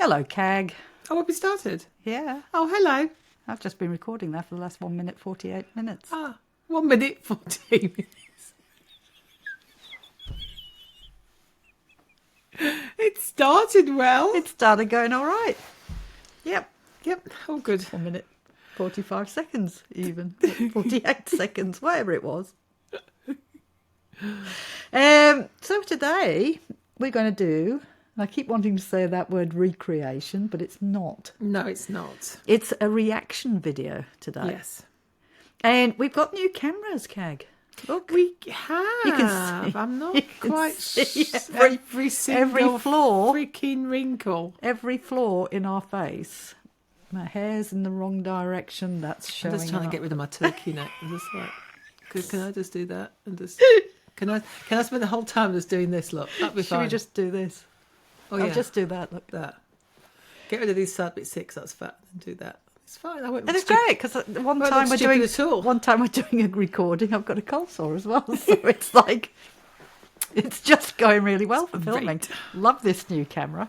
Hello, CAG. Oh, have we started? Yeah. Oh, hello. I've just been recording that for the last 1 minute, 48 minutes. 1 minute, 14 minutes. It started well. It started going all right. Yep. Oh, good. 1 minute, 45 seconds even. 48 seconds, whatever it was. So today we're going to do, and I keep wanting to say that word recreation, but it's not. No, it's not. It's a reaction video today. Yes. And we've got new cameras, CAG. Look. We have. You can see. I'm not You can quite see every single flaw. freaking wrinkle. Every flaw in our face. My hair's in the wrong direction. That's showing I'm just trying up. to get rid of my turkey neck. I'm just like, can I just do that? And just can I spend the whole time just doing this? Look, that'd be fine. Should we just do this? Oh, yeah. I'll just do that. Look. That. Get rid of these side bit 6. That's fat. And do that. It's fine. I won't. And it's great because one time we're doing a recording. I've got a cold sore as well, so it's like it's just going really well for filming. Great. Love this new camera.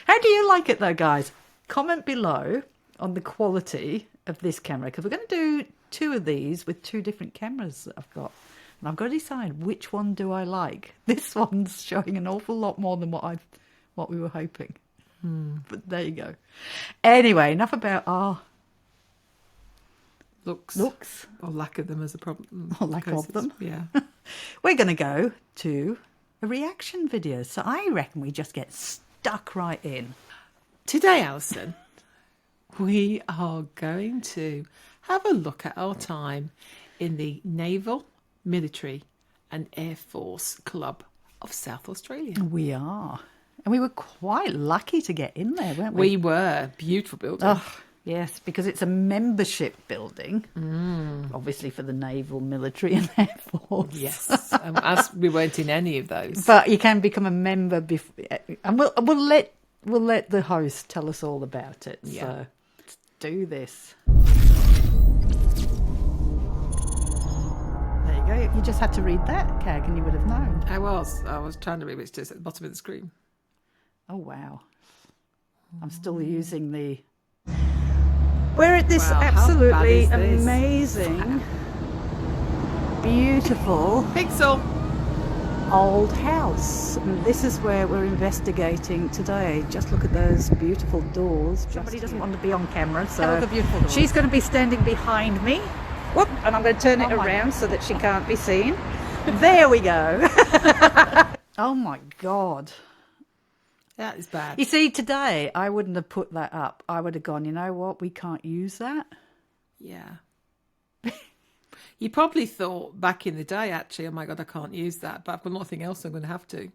How do you like it though, guys? Comment below on the quality of this camera because we're going to do 2 of these with 2 different cameras that I've got, and I've got to decide which one do I like. This one's showing an awful lot more than what we were hoping. But there you go. Anyway, enough about our looks or lack of them as a problem. Or lack of them. Yeah. We're going to go to a reaction video. So I reckon we just get stuck right in. Today, Alison, we are going to have a look at our time in the Naval, Military and Air Force Club of South Australia. We are. And we were quite lucky to get in there, weren't we? We were. Beautiful building. Oh, yes, because it's a membership building, obviously for the Naval, Military and Air Force. Yes, as we weren't in any of those. But you can become a member, and we'll let the host tell us all about it. Yeah. So let's do this. There you go. You just had to read that, CAG, and you would have known. I was trying to read it, it's just at the bottom of the screen. Oh, wow. I'm still using the... We're at this absolutely amazing, beautiful Pixel. old house. And this is where we're investigating today. Just look at those beautiful doors. Somebody doesn't want to be on camera, so the beautiful doors. she's going to be standing behind me. Whoop, and I'm going to turn it around so that she can't be seen. There we go. Oh, my God. That is bad. You see, today I wouldn't have put that up. I would have gone, you know what, we can't use that. Yeah. You probably thought back in the day, actually, oh my God, I can't use that. But I've got nothing else, I'm going to have to.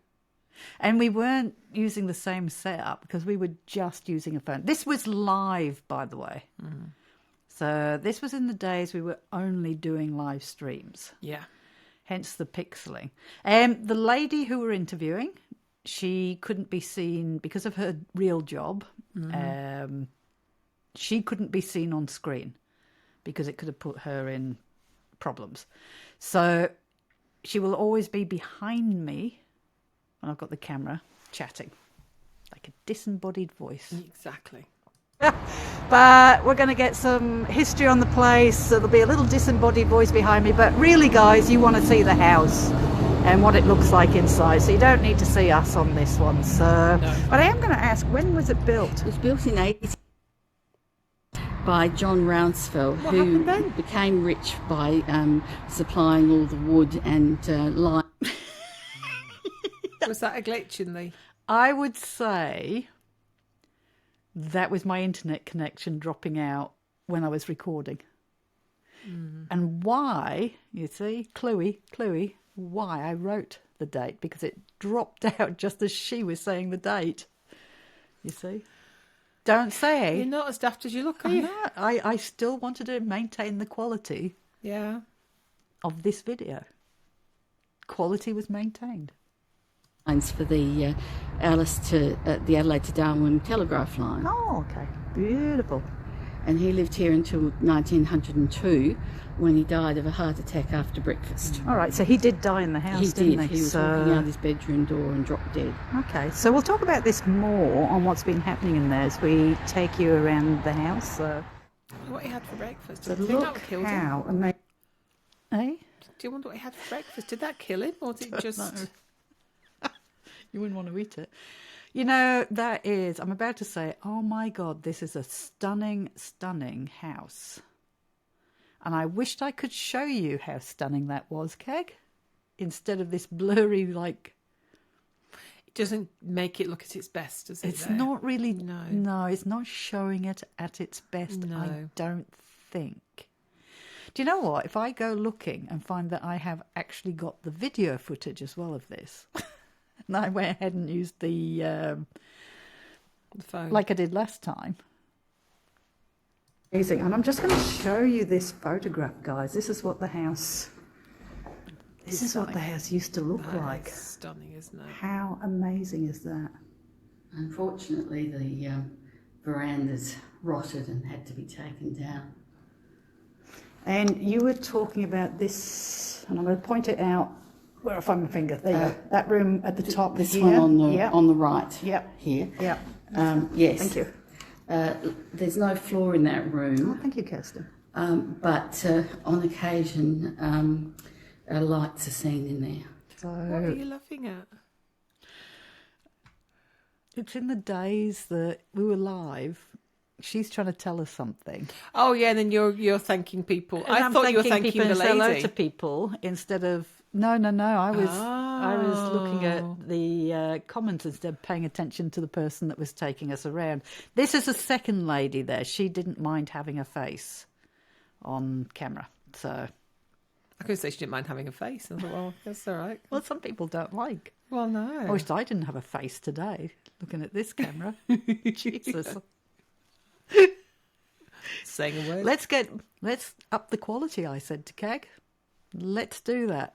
And we weren't using the same setup because we were just using a phone. This was live, by the way. So this was in the days we were only doing live streams. Yeah. Hence the pixeling. The lady who we're interviewing, she couldn't be seen because of her real job. She couldn't be seen on screen because it could have put her in problems. So she will always be behind me when I've got the camera chatting, like a disembodied voice. Exactly. But we're going to get some history on the place. So there'll be a little disembodied voice behind me. But really, guys, you want to see the house and what it looks like inside. So you don't need to see us on this one. So, No. But I am going to ask, when was it built? It was built in 80 by John Rounceville, who happened then? became rich by supplying all the wood and lime. Was that a glitch in the... I would say that was my internet connection dropping out when I was recording. And why, you see, cluey, why I wrote the date, because it dropped out just as she was saying the date. You see? Don't say. You're not as daft as you look, are I'm you? not. I still wanted to maintain the quality Yeah. of this video. Quality was maintained. Lines for the Alice to the Adelaide to Darwin telegraph line. Oh, okay. Beautiful. and he lived here until 1902 when he died of a heart attack after breakfast. All right, so he did die in the house, He didn't did. he? He was walking out his bedroom door and dropped dead. Okay, so we'll talk about this more on what's been happening in there as we take you around the house. What he had for breakfast? So Do you think that look would kill him? how amazing. Eh? Do you wonder what he had for breakfast? Did that kill him, or did it just? No. You wouldn't want to eat it. You know, that is, I'm about to say, oh my God, this is a stunning, stunning house. And I wished I could show you how stunning that was, Keg, instead of this blurry, like... It doesn't make it look at its best, does it? It's not really... No. No, it's not showing it at its best, No. I don't think. Do you know what? If I go looking and find that I have actually got the video footage as well of this... And I went ahead and used the phone, like I did last time. Amazing. And I'm just going to show you this photograph, guys. This is what the house. This is what the house used to look like. It's stunning, isn't it? How amazing is that? Unfortunately, the veranda's rotted and had to be taken down. And you were talking about this, and I'm going to point it out. Where I find my finger? There you go. That room at the top. This here. one Yep. on the right. Yep. Here. Yep. Yes. Thank you. There's no floor in that Oh, room, thank you, Kirsten. but on occasion, lights are seen in there. So What are you laughing at? it's in the days that we were live. She's trying to tell us something. Oh yeah, and then you're thanking people. And I I'm thought you were thanking people the and say hello lady. to people instead of no. I was looking at the comments instead of paying attention to the person that was taking us around. This is a second lady there. She didn't mind having a face on camera. So I could say she didn't mind having a face. I thought, well, that's all right. well, some people don't like. Well, no. I wished I didn't have a face today. Looking at this camera, Jesus. Saying a word. Let's up the quality. I said to Keg, let's do that.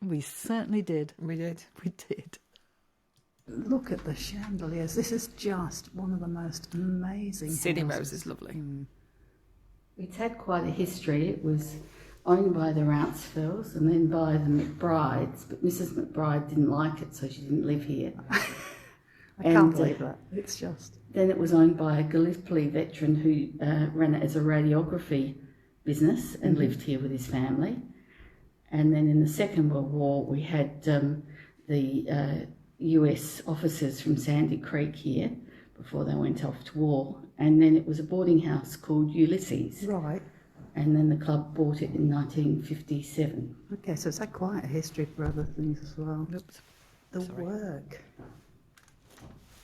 We certainly did. We did. We did. Look at the chandeliers. This is just one of the most amazing Sydney houses. Rose is lovely. It's had quite a history. It was owned by the Rouncevels and then by the McBrides, but Mrs. McBride didn't like it, so she didn't live here. I can't believe that. It's just... Then it was owned by a Gallipoli veteran who ran it as a radiography business and lived here with his family. And then in the Second World War, we had the US officers from Sandy Creek here before they went off to war. And then it was a boarding house called Ulysses. Right. And then the club bought it in 1957. Okay, so it's had quite a history for other things as well. Oops. The Sorry. work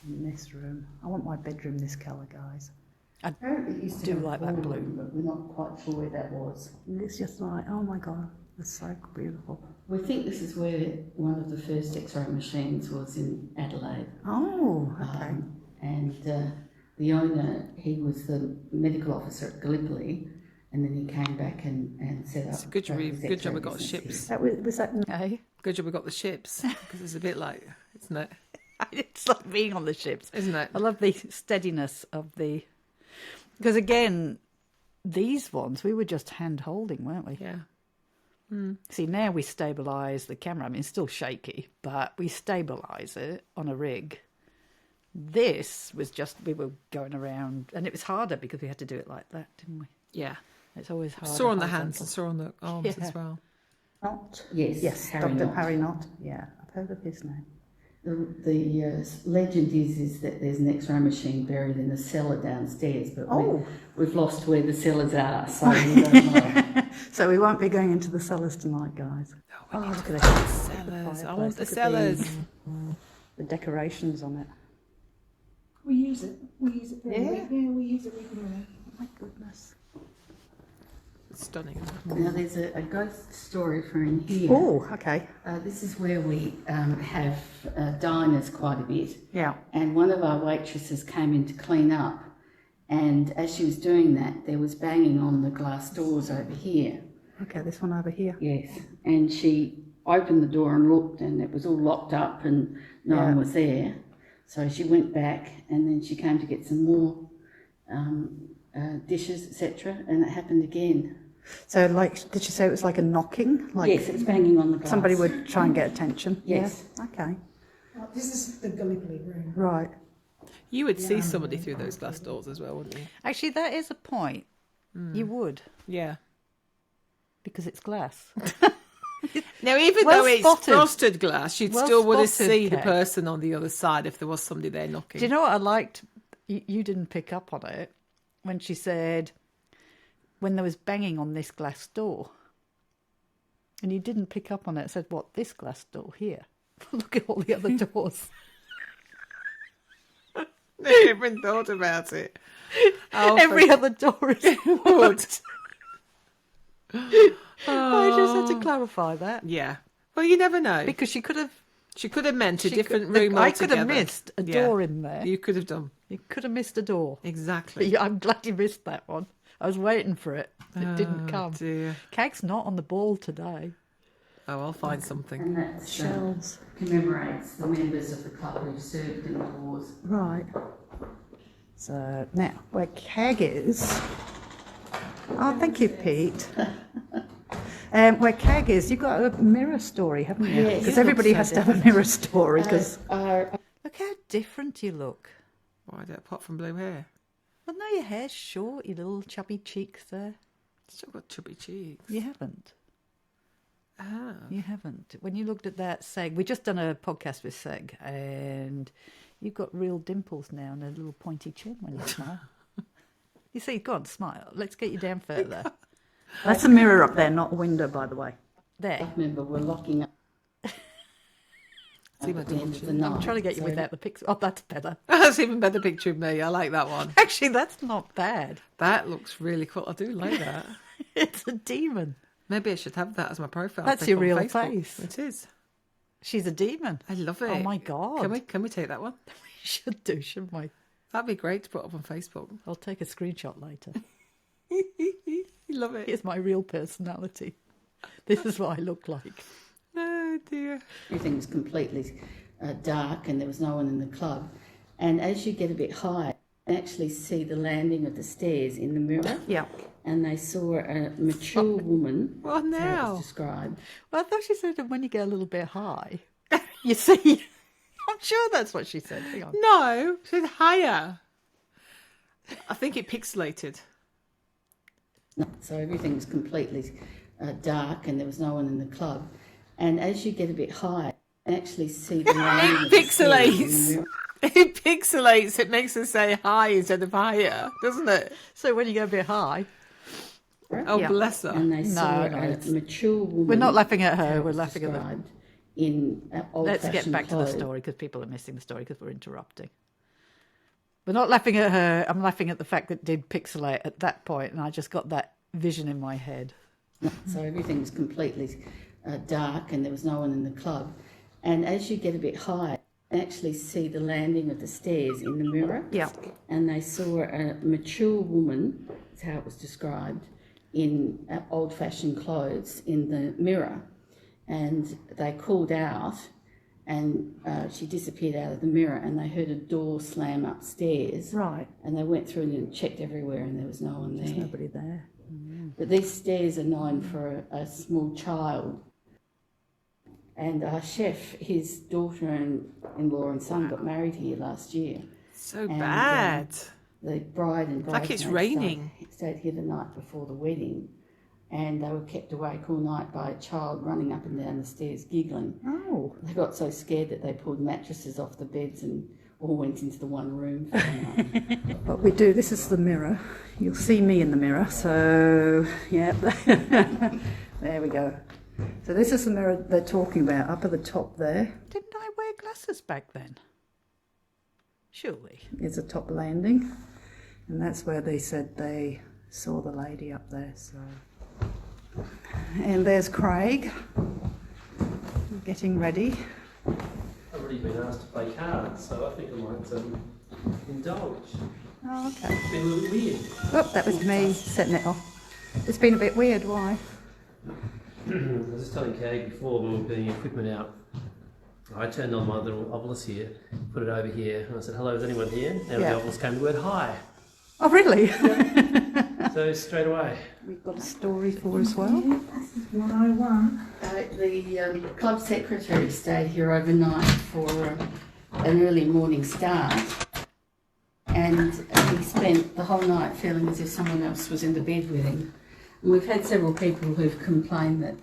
in this room. I want my bedroom this colour, guys. Apparently it used to do have a like that blue. ballroom, but we're not quite sure where that was. And it's just like, oh my God, it's so beautiful. We think this is where one of the first X-ray machines was in Adelaide. Oh, okay. And the owner, he was the medical officer at Gallipoli, and then he came back and set up. It's a good job. his Good job X-ray we got business ships. That was that. Okay. Good job we got the ships because it's a bit like, isn't it? It's like being on the ships. Isn't it? I love the steadiness of the... Because again, these ones, we were just hand-holding, weren't we? Yeah. See, now we stabilise the camera. I mean, it's still shaky, but we stabilise it on a rig. This was just, we were going around, and it was harder because we had to do it like that, didn't we? Yeah. It's always harder. Saw on the hands and saw on the arms Yeah. as well. Knott? Yes, Dr. Knott. Harry Knott. Yeah, I've heard of his name. The legend is that there's an X-ray machine buried in the cellar downstairs, but Oh. we've lost where the cellars are, so we don't know. So we won't be going into the cellars tonight, guys. Oh, Oh, look at the this. cellars. I fireplace. want the Look at cellars. The decorations on it. We use it. We use it Yeah. regularly. Yeah, we use it regularly. Oh my goodness. It's stunning. Now there's a ghost story for in here. Oh, okay. This is where we have diners quite a bit. Yeah. And one of our waitresses came in to clean up, and as she was doing that, there was banging on the glass doors over here. Okay, this one over here. Yes, and she opened the door and looked, and it was all locked up, and no one was there. So she went back, and then she came to get some more dishes, etc., and it happened again. So, like, did you say it was like a knocking? Like Yes, it was banging on the glass. somebody would try and get attention? Yes. Yeah? Okay. Oh, this is the Gallipoli room. Right. You would see somebody through those glass doors as well, wouldn't you? Actually, that is a point. You would, Yeah. because it's glass. Now, even Well though it's spotted. frosted glass, you'd Well still want to spotted, see the Kate. person on the other side if there was somebody there knocking. Do you know what I liked? You didn't pick up on it when she said, when there was banging on this glass door. And you didn't pick up on it. It said, what, this glass door here? Look at all the other doors. I never even thought about it. Oh, Every other door is wood. I just had to clarify that. Yeah. Well, you never know. Because she could have... She could have meant a she different could- room I could altogether. have missed a Yeah. door in there. You could have done. You could have missed a door. Exactly. But I'm glad you missed that one. I was waiting for it. It didn't come. Dear. Cag's not on the ball today. Oh, I'll find something. And that commemorates the members of the club who served in the wars. Right. So now, where Cag is... Oh, thank you, Pete. Where Cag is, you've got a mirror story, haven't you? Yes. Because You everybody look has so to have a mirror story. Because Are look how different you look. Why, apart from blue hair? Well, no, your hair's short, your little chubby cheeks there. Still got chubby cheeks. You haven't. Ah. You haven't. When you looked at that Seg, we just done a podcast with Seg, and you've got real dimples now and a little pointy chin when you smile. You see, go on, smile. Let's get you down further. That's a mirror up there, not a window, by the way. There. I remember we're locking up See my at the end of double the chin. night. I'm trying to get you so without the pixel. Oh, that's better. That's even better picture of me. I like that one. Actually, that's not bad. That looks really cool. I do like that. It's a demon. Maybe I should have that as my profile. That's pic your on real Facebook. face. It is. She's a demon. I love it. Oh my God. Can we take that one? We should do, shouldn't we? That'd be great to put up on Facebook. I'll take a screenshot later. You love it. Here's my real personality. This is what I look like. Oh dear. everything was completely dark and there was no one in the club. And as you get a bit higher, you can actually see the landing of the stairs in the mirror. Yeah. And they saw a mature woman. What That's how it now? was described. Well, I thought she said that when you get a little bit high, you see. I'm sure that's what she said. Hang on. No, it said higher. I think it pixelated. So everything was completely dark and there was no one in the club. And as you get a bit higher, you can actually see the landing of the stairs in the Pixelates. mirror. It pixelates. It makes us say high instead of higher, doesn't it? So when you go a bit high, Oh, Yeah. bless her. And they saw no, a it's- mature woman. we're not laughing at That's how her. it We're was laughing at the. described in Let's old-fashioned get back to the clothes. story because people are missing the story because we're interrupting. We're not laughing at her. I'm laughing at the fact that it did pixelate at that point, and I just got that vision in my head. So everything was completely dark and there was no one in the club. And as you get a bit higher, you can actually see the landing of the stairs in the mirror. Yeah. And they saw a mature woman, that's how it was described, in old-fashioned clothes in the mirror. And they called out and she disappeared out of the mirror and they heard a door slam upstairs. Right. And they went through and checked everywhere and there was no one There's there. nobody there. But these stairs are known for a small child. And our chef, his daughter-in-law and son got married here last year. So And, bad. The bride and Like it's bridesmaids raining. stayed here the night before the wedding. And they were kept awake all night by a child running up and down the stairs giggling. Oh. They got so scared that they pulled mattresses off the beds and all went into the one room for the night. What we do, this is the mirror. You'll see me in the mirror. So, yeah. There we go. So this is the mirror they're talking about, up at the top there. Didn't I wear glasses back then? Surely. Is a top landing. And that's where they said they saw the lady up there. So, and there's Craig getting ready. I've already been asked to play cards, so I think I might indulge. Oh, okay. It's been a little weird. Oh, that was me setting it off. It's been a bit weird. Why? I was just telling Kay before we were putting equipment out. I turned on my little obelisk here, put it over here, and I said, "Hello, is anyone here?" And Yeah. the obelisk came the word "hi." Oh, really? So straight away. We've got a story for as well. 101. The club secretary stayed here overnight for an early morning start, and he spent the whole night feeling as if someone else was in the bed with him. And we've had several people who've complained that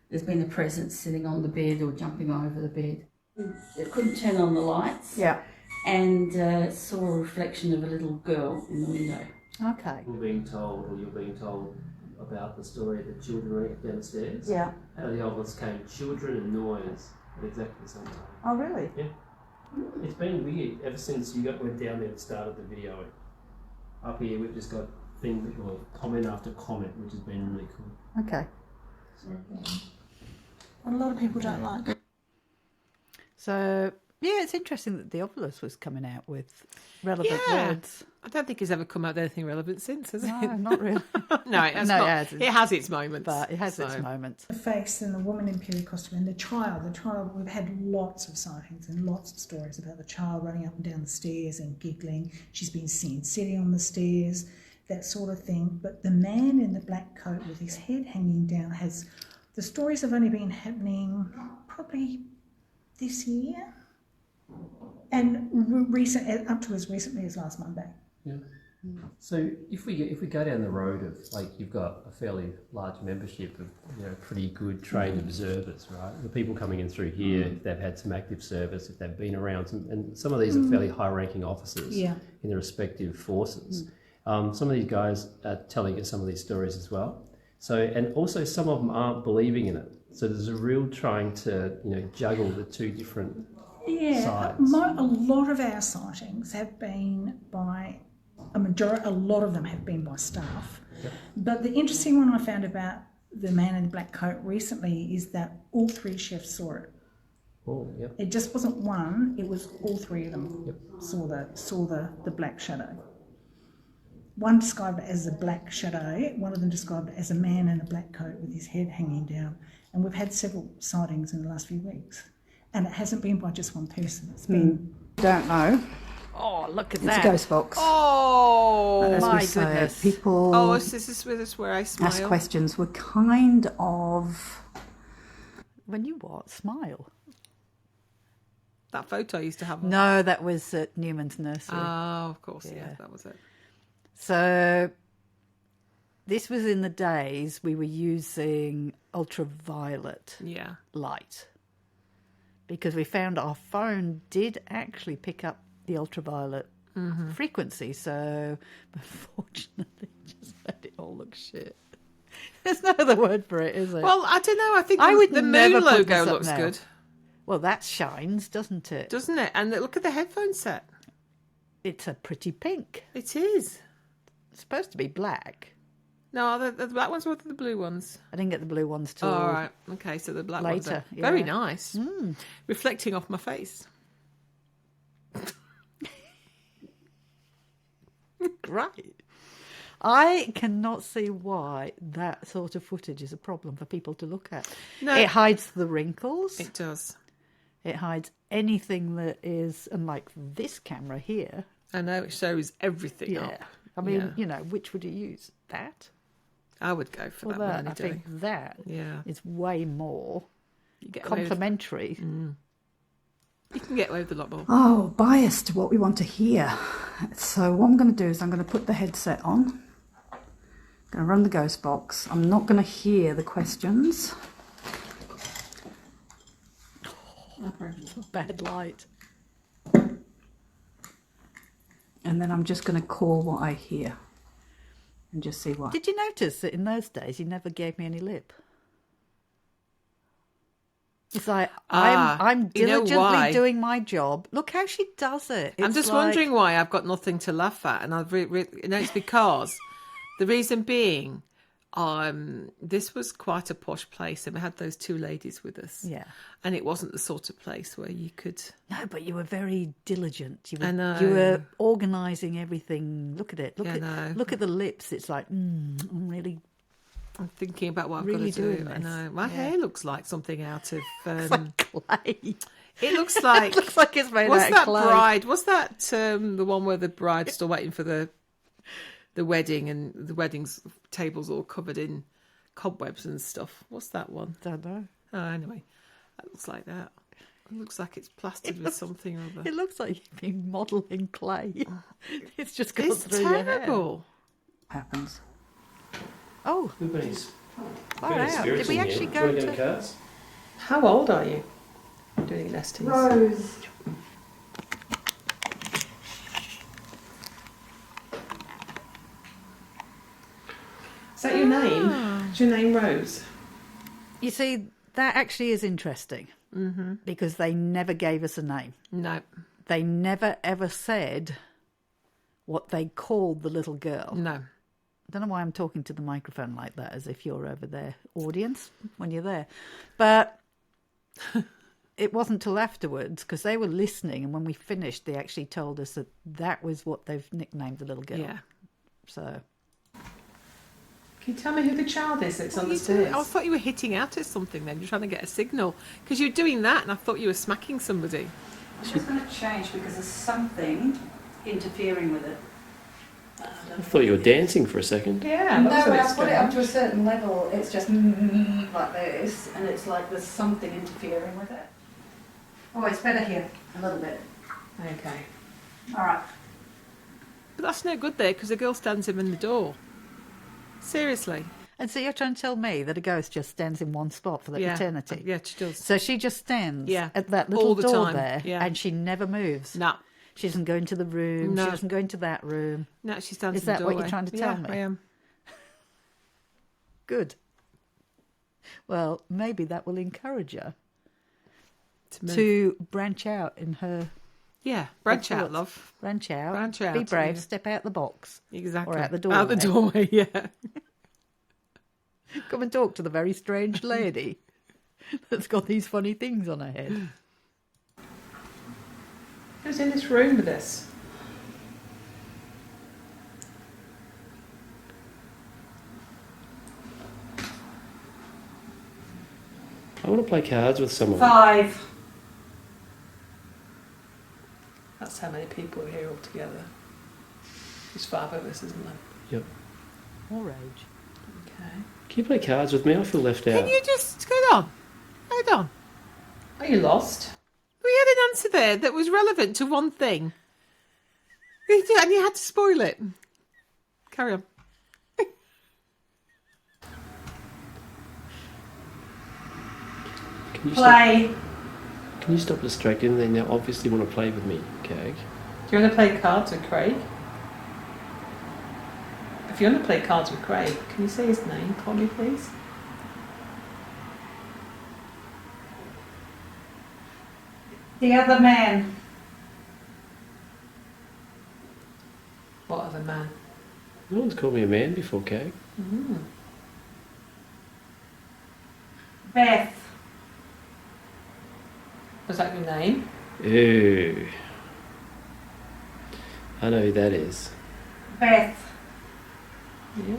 there's been a presence sitting on the bed or jumping over the bed. They couldn't turn on the lights. Yeah. And saw a reflection of a little girl in the window. Okay. You're being told about the story of the children down the stairs. Yeah. Out of the obelisk came children and noise at exactly the same time. Oh, really? Yeah. It's been weird ever since went down there and started the video. Up here we've just got comment after comment, which has been really cool. Okay. A lot of people don't like it. So, yeah, it's interesting that the obelisk was coming out with relevant words. I don't think he's ever come out with anything relevant since, has No, it? not really. No, it has No, not. it hasn't. It has its moments. But it has its so. moments. The face and the woman in period costume and the child, we've had lots of sightings and lots of stories about the child running up and down the stairs and giggling. She's been seen sitting on the stairs, that sort of thing. But the man in the black coat with his head hanging down the stories have only been happening probably this year and up to as recently as last Monday. Yeah. So if we go down the road of you've got a fairly large membership of pretty good trained observers, right? The people coming in through here, if they've had some active service, if they've been around and some of these are fairly high-ranking officers in their respective forces. Some of these guys are telling us some of these stories as well. So and also some of them aren't believing in it. So there's a real trying to juggle the two different sides. A lot of our sightings have been by a lot of them have been by staff. Yep. But the interesting one I found about the man in the black coat recently is that all three chefs saw it. Oh, yep. It just wasn't one; it was all three of them saw the black shadow. One described it as a black shadow. One of them described it as a man in a black coat with his head hanging down. And we've had several sightings in the last few weeks, and it hasn't been by just one person. It's been Don't know. Oh, look at that. It's a ghost box. Oh, As my we say, goodness. people Oh, this is where I smile. ask questions. We're kind of... When you what? Smile? That photo I used to have. No, that was at Newman's nursery. Oh, of course, yeah, that was it. So this was in the days we were using ultraviolet light, because we found our phone did actually pick up the ultraviolet frequency. So unfortunately, just made it all look shit. There's no other word for it, is it? Well, I don't know. I think the never moon put logo this up looks now. good, Well, that shines, doesn't it? doesn't it? And look at the headphone set. It's a pretty pink. It is. It's supposed to be black. No, the black ones or the blue ones? I didn't get the blue ones till All right. Okay, so the black ones later. are very yeah. nice. Reflecting off my face. Right. I cannot see why that sort of footage is a problem for people to look at. No. It hides the wrinkles. It does. It hides anything that is, unlike this camera here. I know, it shows everything Yeah. up. I mean, which would you use? That? I would go for Well, that that, one I any day. think that Yeah. is way more You get away with- complimentary. You can get away with a lot more. Oh, biased to what we want to hear. So what I'm going to do is I'm going to put the headset on. I'm going to run the ghost box. I'm not going to hear the questions. Bad light. And then I'm just going to call what I hear and just see what. Did you notice that in those days he never gave me any lip? It's like, I'm you know diligently why? doing my job. Look how she does it. I'm It's just like- wondering why I've got nothing to laugh at, and it's because the reason being, this was quite a posh place, and we had those two ladies with us. Yeah. And it wasn't the sort of place where you could. No, but you were very diligent. You were, I know. You were organising everything. Look at it. Yeah, I know. Look at the lips. It's like, I'm I'm thinking about what I've Really got to do. doing I this. know. My Yeah. hair looks like something out of... Clay. it looks like... It looks like it's made was out of that clay. bride? Was that the one where the bride's still waiting for the wedding and the wedding's table's all covered in cobwebs and stuff? What's that one? Don't know. Oh, anyway, that looks like that. It looks like it's plastered with something or other. It looks like you've been modelling clay. It's just gone It's through your hair. terrible. Happens. Oh, We've been ex- far been out. Did experiencing we here. actually Do you go want to to... get cards? How old are you? Doing Lesties. Rose. Is that your name? Is your name Rose? You see, that actually is interesting because they never gave us a name. No. They never ever said what they called the little girl. No. I don't know why I'm talking to the microphone like that, as if you're over there, audience, when you're there. But it wasn't till afterwards, because they were listening, and when we finished, they actually told us that that was what they've nicknamed the little girl. Yeah. So, Can you tell me who the child is that's on the stairs? I thought you were hitting out at something then. You're trying to get a signal. Because you're doing that and I thought you were smacking somebody. I'm just going to change because there's something interfering with it. I thought you were dancing for a second. Yeah, No, when I put it up to a certain level, it's just like this, and it's like there's something interfering with it. Oh, it's better here, a little bit. Okay. All right. But that's no good there because the girl stands him in the door. Seriously. And so you're trying to tell me that a ghost just stands in one spot for Yeah. eternity? Yeah, she does. So she just stands Yeah. at that little All the door time. there, Yeah. and she never moves. No. She doesn't go into the room. No. She doesn't go into that room. No, she stands Is in the that what doorway. you're trying to tell Yeah, me? I am. Good. Well, maybe that will encourage her move. to branch out in her... Yeah, branch out, thoughts. love. Branch out. Branch out, Be brave. yeah. Step out the box. Exactly. Or out the Out the doorway. doorway, yeah. Come and talk to the very strange lady that's got these funny things on her head. Who's in this room with us? I want to play cards with someone. 5. That's how many people are here all together. There's 5 of us, isn't there? Yep. More age. Okay. Can you play cards with me? I feel left out. Can you just hold on? Hold on. Are you lost? We had an answer there that was relevant to one thing. And you had to spoil it. Carry on. Can you Play. Stop, can you stop distracting? They now obviously want to play with me, okay? Do you want to play cards with Craig? If you want to play cards with Craig, can you say his name for me, please? The other man. What other man? No one's called me a man before, Kay. Beth. Was that your name? Ooh. I know who that is. Beth. Yeah.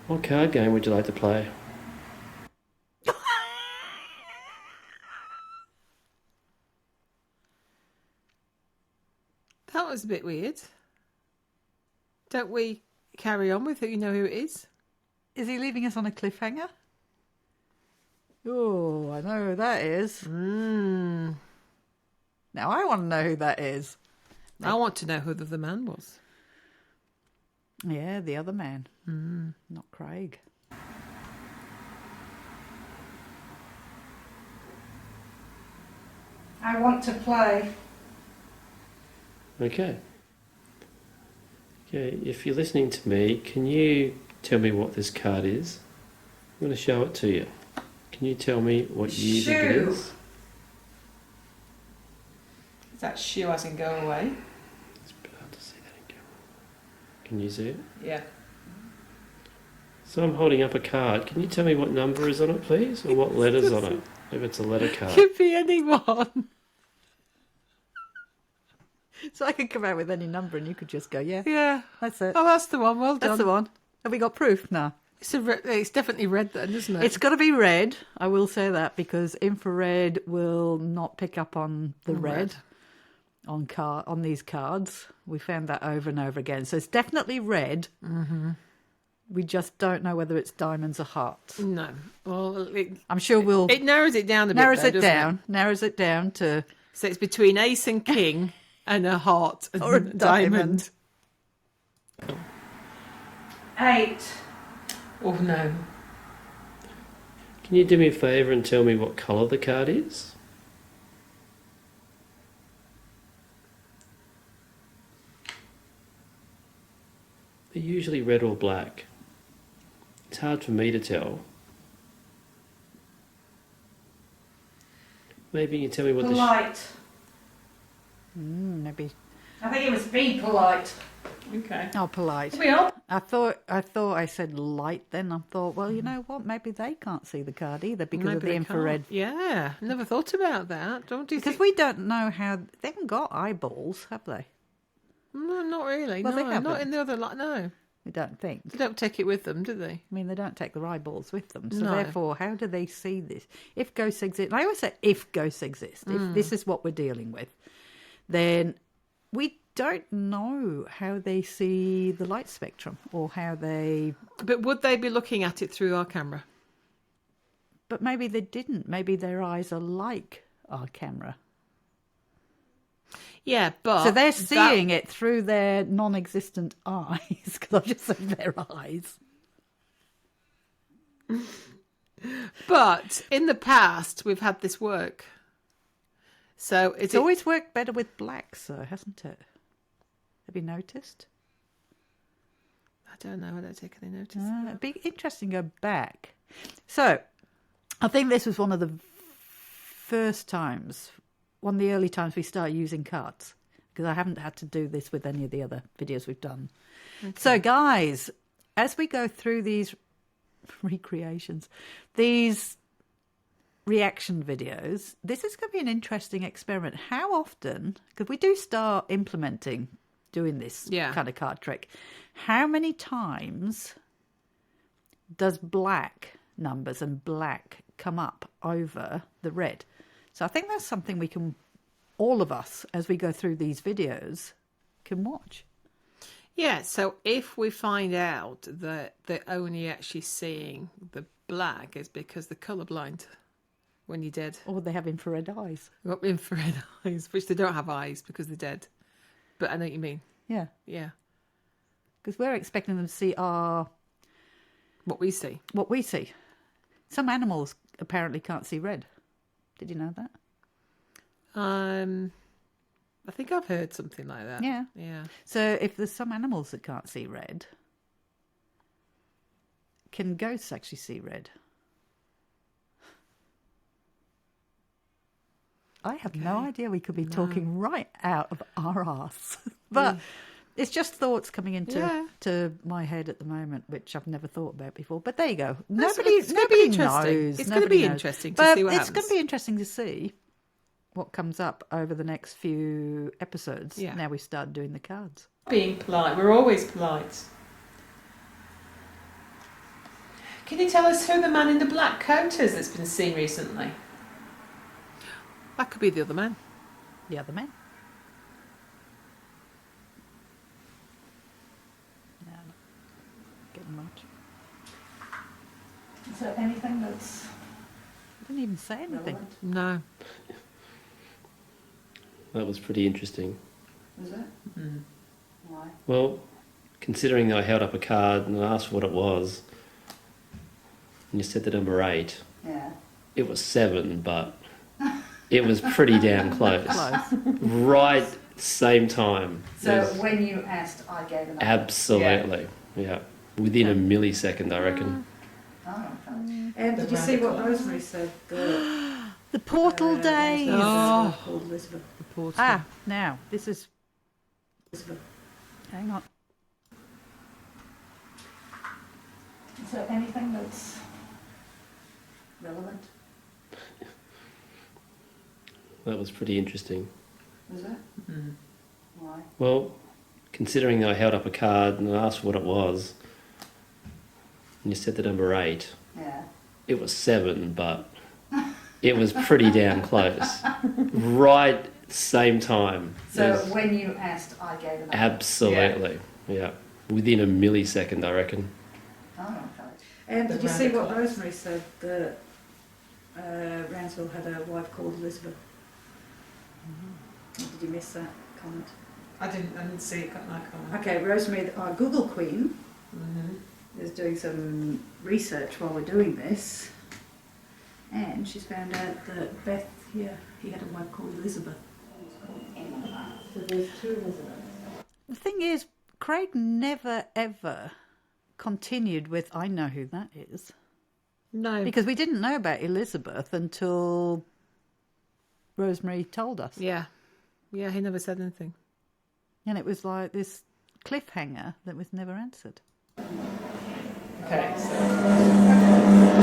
What card game would you like to play? That was a bit weird. Don't we carry on with who you know who it is? Is he leaving us on a cliffhanger? Oh, I know who that is. Now I want to know who that is. I want to know who the other man was. Yeah, the other man. Not Craig. I want to play. Okay. Okay, if you're listening to me, can you tell me what this card is? I'm going to show it to you. Can you tell me what you think it Shoe. is? Is that shoe as in go away? It's a bit hard to see that in camera. Can you see it? Yeah. So I'm holding up a card. Can you tell me what number is on it, please? Or what letter's on it? If it's a letter card. Could be anyone. So I could come out with any number and you could just go, yeah, Yeah. that's it. Oh, that's the one. Well done. That's the one. Have we got proof? No. It's definitely red then, isn't it? It's got to be red. I will say that because infrared will not pick up on the red on these cards. We found that over and over again. So it's definitely red. Mm-hmm. We just don't know whether it's diamonds or hearts. No. Well, I'm sure we'll... It narrows it down a bit. Narrows it down to... So it's between ace and king and a heart and Or a diamond. 8. Oh, no. Can you do me a favour and tell me what colour the card is? They're usually red or black. It's hard for me to tell. Maybe you can tell me what Polite. Maybe... I think it was be polite. Okay. Oh, polite. We are. I thought I said light then. I thought, well, you know what? Maybe they can't see the card either because of the infrared. Yeah, never thought about that. Don't you Because think? we don't know how... They haven't got eyeballs, have they? No, not really. Well, they no, haven't. not in the other light. No, We don't think. they don't take it with them, do they? I mean, they don't take their eyeballs with them. So No. therefore, how do they see this? If ghosts exist... I always say if ghosts exist, if this is what we're dealing with, then we don't know how they see the light spectrum or how they... But would they be looking at it through our camera? But maybe they didn't. Maybe their eyes are like our camera. Yeah, but So they're seeing it through their non-existent eyes, because I've just said their eyes. But in the past, we've had this work. So It's always worked better with blacks, though, hasn't it? Have you noticed? I don't know. I don't take any notice. It'd be interesting to go back. So, I think this was one of the first times, one of the early times we started using cards, because I haven't had to do this with any of the other videos we've done. Okay. So, guys, as we go through these recreations, these reaction videos, this is going to be an interesting experiment. How often, because we do start implementing doing this kind of card trick, how many times does black numbers and black come up over the red? So I think that's something we can, all of us, as we go through these videos, can watch. Yeah, so if we find out that they're only actually seeing the black, is because they're colourblind when you're dead. Or they have infrared eyes. Got infrared eyes, which they don't have eyes because they're dead. But I know what you mean. Yeah. Yeah. Because we're expecting them to see what we see. what we see. Some animals apparently can't see red. Did you know that? I think I've heard something like that. Yeah. Yeah. So if there's some animals that can't see red, can ghosts actually see red? I have no idea. We could be talking right out of our arse. But it's just thoughts coming into to my head at the moment, which I've never thought about before. But there you go. Nobody knows. It's going to be interesting to see what happens. It's going to be interesting to see what comes up over the next few episodes. Yeah. Now we start doing the cards. Being polite. We're always polite. Can you tell us who the man in the black coat is that's been seen recently? That could be the other man. The other man. No, not getting much. Is there anything that's... I didn't even say anything. Relevant? No. That was pretty interesting. Was it? Mm. Why? Well, considering I held up a card and asked what it was, and you said the number 8, Yeah. it was 7, but it was pretty damn close. Close. Right, same time. So It was- when you asked, I gave an answer. absolutely, yeah. Within a millisecond, I reckon. Oh, okay. And did you see what Rosemary said? The portal days. Oh. Called Elizabeth. Now, this is... Elizabeth. Hang on. Is there anything that's... Relevant? That was pretty interesting. Was it? Mm. Why? Well, considering I held up a card and I asked what it was, and you said the number 8, Yeah. it was 7, but it was pretty damn close. Right, same time. So It was- when you asked, I gave an absolutely, yeah. Within a millisecond, I reckon. Oh, okay. And The did you see what rabbit Rosemary said? That Ransville had a wife called Elizabeth. Or did you miss that comment? I didn't see it. Got no comment. Okay, Rosemary, our Google Queen, is doing some research while we're doing this, and she's found out that Beth here, he had a wife called Elizabeth. So there's 2 Elizabeths. The thing is, Craig never ever continued with, I know who that is. No. Because we didn't know about Elizabeth until Rosemary told us. Yeah. Yeah, he never said anything. And it was like this cliffhanger that was never answered. Okay, so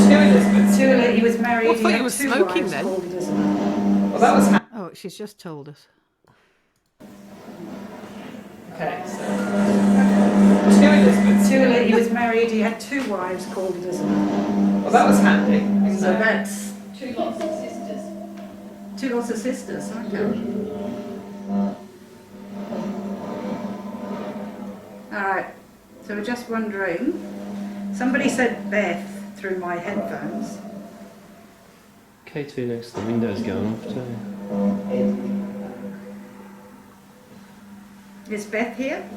2 Elizabeths. He was married. Well, I thought he you had were 2 smoking wives then. called Elizabeth. Well, that was Oh, she's just told us. okay. So 2 Elizabeths. He was married. He had 2 wives called Elizabeth. Well, that was handy. So that's 2 lots of sisters. 2 lots of sisters. Okay. All right. So we're just wondering. Somebody said Beth through my headphones. K2 next to the window's going off too. Is Beth here?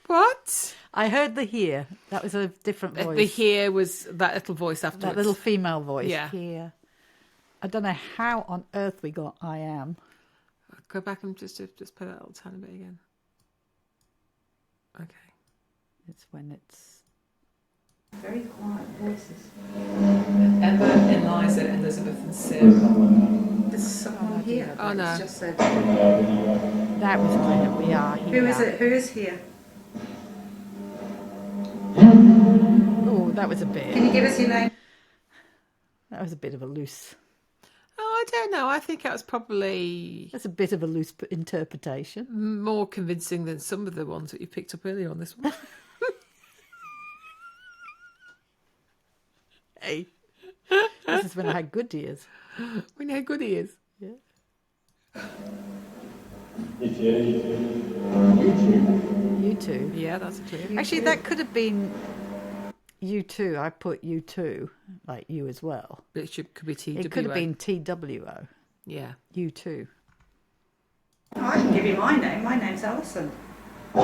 What? I heard the here. That was a different voice. The here was that little voice afterwards. That little female voice. Yeah. Here. I don't know how on earth we got I am. Go back and just play that little tiny bit again. Okay. It's when it's very quiet voices. Emma, Eliza, Elizabeth, and Sarah. There's someone here. Oh, but no. It's just said, That was kind of, we are here. who is it? Who is here? Oh, that was a bit. Can you give us your name? That was a bit of a loose. Oh, I don't know. I think it was probably That's a bit of a loose interpretation. more convincing than some of the ones that you picked up earlier on this one. Hey, this is when I had good ears. We know how good he is. You two. Yeah, that's clear. Actually, that could have been you two. I put you two, like you as well. But it could be TWO. It could have been TWO. Yeah. You two. I can give you my name. My name's Alison. They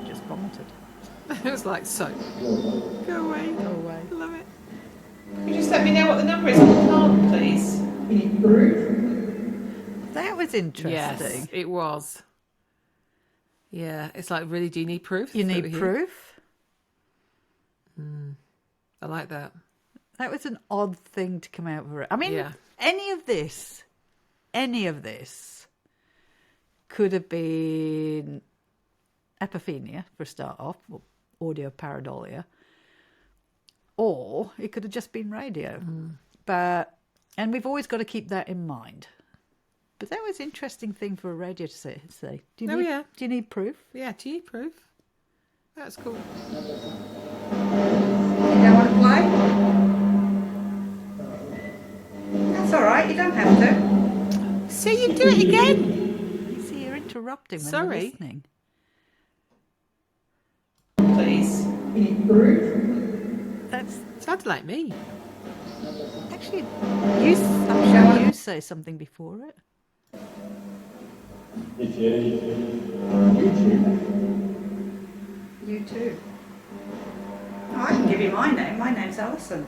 just vomited. It was like, so. Go away. Go away. Love it. Could you just let me know what the number is on the card, please? That was interesting. Yes, it was. Yeah, it's like, really, do you need proof? You that need we're here? proof? I like that. That was an odd thing to come out of it. I mean, Yeah. any of this could have been epiphenia for a start off, or audio pareidolia, or it could have just been radio. And we've always got to keep that in mind. But that was an interesting thing for a radio to say. Do you Oh, need, yeah. do you need proof? Yeah, do you need proof? That's cool. You don't want to play? That's all right. You don't have to. So you do it again? You see, you're interrupting when Sorry. we're listening. Please. That's Sounds like me. actually, I'm sure you say something before it. You too. Oh, I can give you my name. My name's Alison.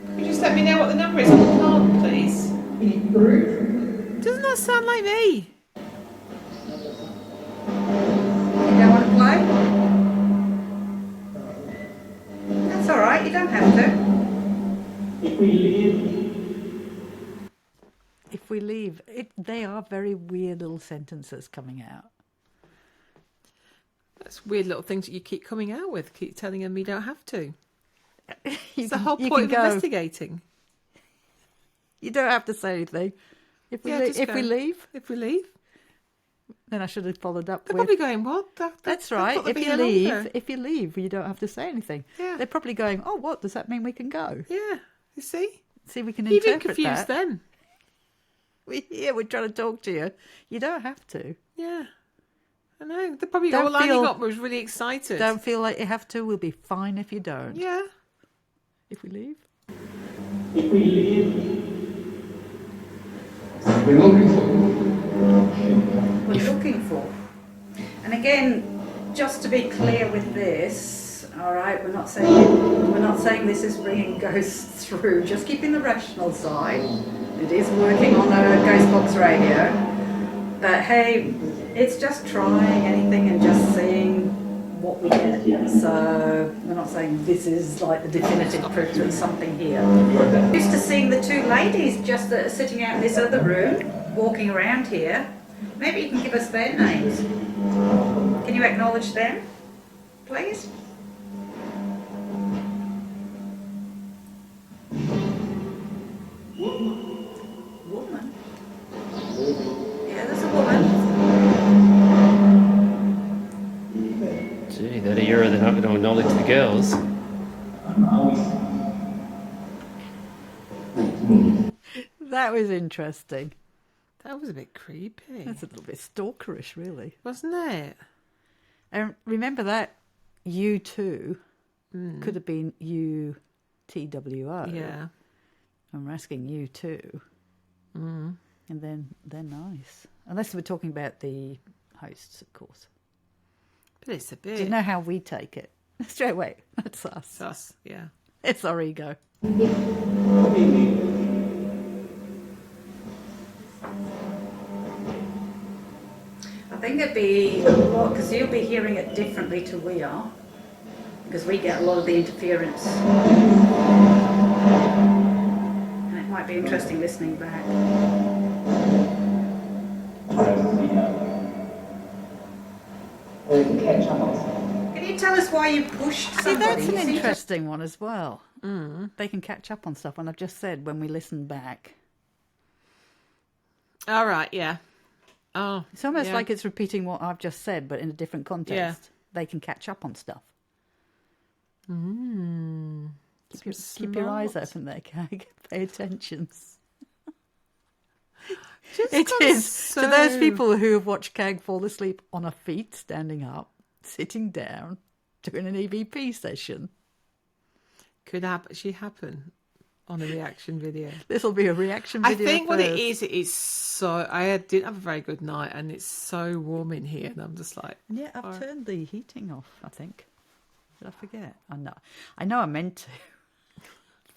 Could you just let me know what the number is on the card, please? Doesn't that sound like me? You don't want to play? That's all right. You don't have to. If we leave, they are very weird little sentences coming out. That's weird little things that you keep coming out with. Keep telling them you don't have to. You It's the can- whole you point of can go. investigating. You don't have to say anything. If we, Yeah, just if we go. leave, If we leave, then I should have followed up they're with. probably going, "What? That's I right. thought they'd If be you here leave, longer." you don't have to say anything. Yeah. They're probably going, "Oh, what does that mean? We can go." Yeah, you see, See, we can you didn't interpret confuse that. them. We're trying to talk to you. You don't have to. Yeah, I know. They probably Don't all Annie feel- got was really excited. Don't feel like you have to. We'll be fine if you don't. Yeah, If we leave. If we leave, we're looking for. We're looking for. And again, just to be clear with this, all right, we're not saying this is bringing ghosts through. Just keeping the rational side. It is working on a ghost box radio, but hey, it's just trying anything and just seeing what we get. So we're not saying this is like the definitive proof that there's something here. Used to seeing the two ladies just that are sitting out in this other room, walking around here. Maybe you can give us their names. Can you acknowledge them, please? Woman? Yeah, there's a woman. Gee, that era they're not going to acknowledge the girls. That was interesting. that was a bit creepy, That's a little bit stalkerish, really. wasn't it? And remember that U2 could have been UTWO. Yeah. And we're asking you too. And then they're nice. Unless we're talking about the hosts, of course. But it's a bit. Do you know how we take it? Straight away. That's us. It's us, yeah. It's our ego. I think it'd be a lot, because you'll be hearing it differently to we are, because we get a lot of the interference. And it might be interesting listening back. Can you tell us why you pushed See, somebody? that's You an seem to- interesting one as well. They can catch up on stuff. And I've just said when we listen back, All right, yeah. Oh, it's almost yeah. like it's repeating what I've just said, but in a different context. Yeah. They can catch up on stuff. Keep your smart. eyes open there, Kag. Pay attention. Just It got is. To those so- people who have watched Kag fall asleep on her feet, standing up, sitting down, doing an EVP session. Could actually happen on a reaction video. This will be a reaction I video. think what it first. is so. didn't have a very good night, and it's so warm in here, and I'm just like, Yeah, I've turned the heating off, I think. Did I forget? I know I meant to.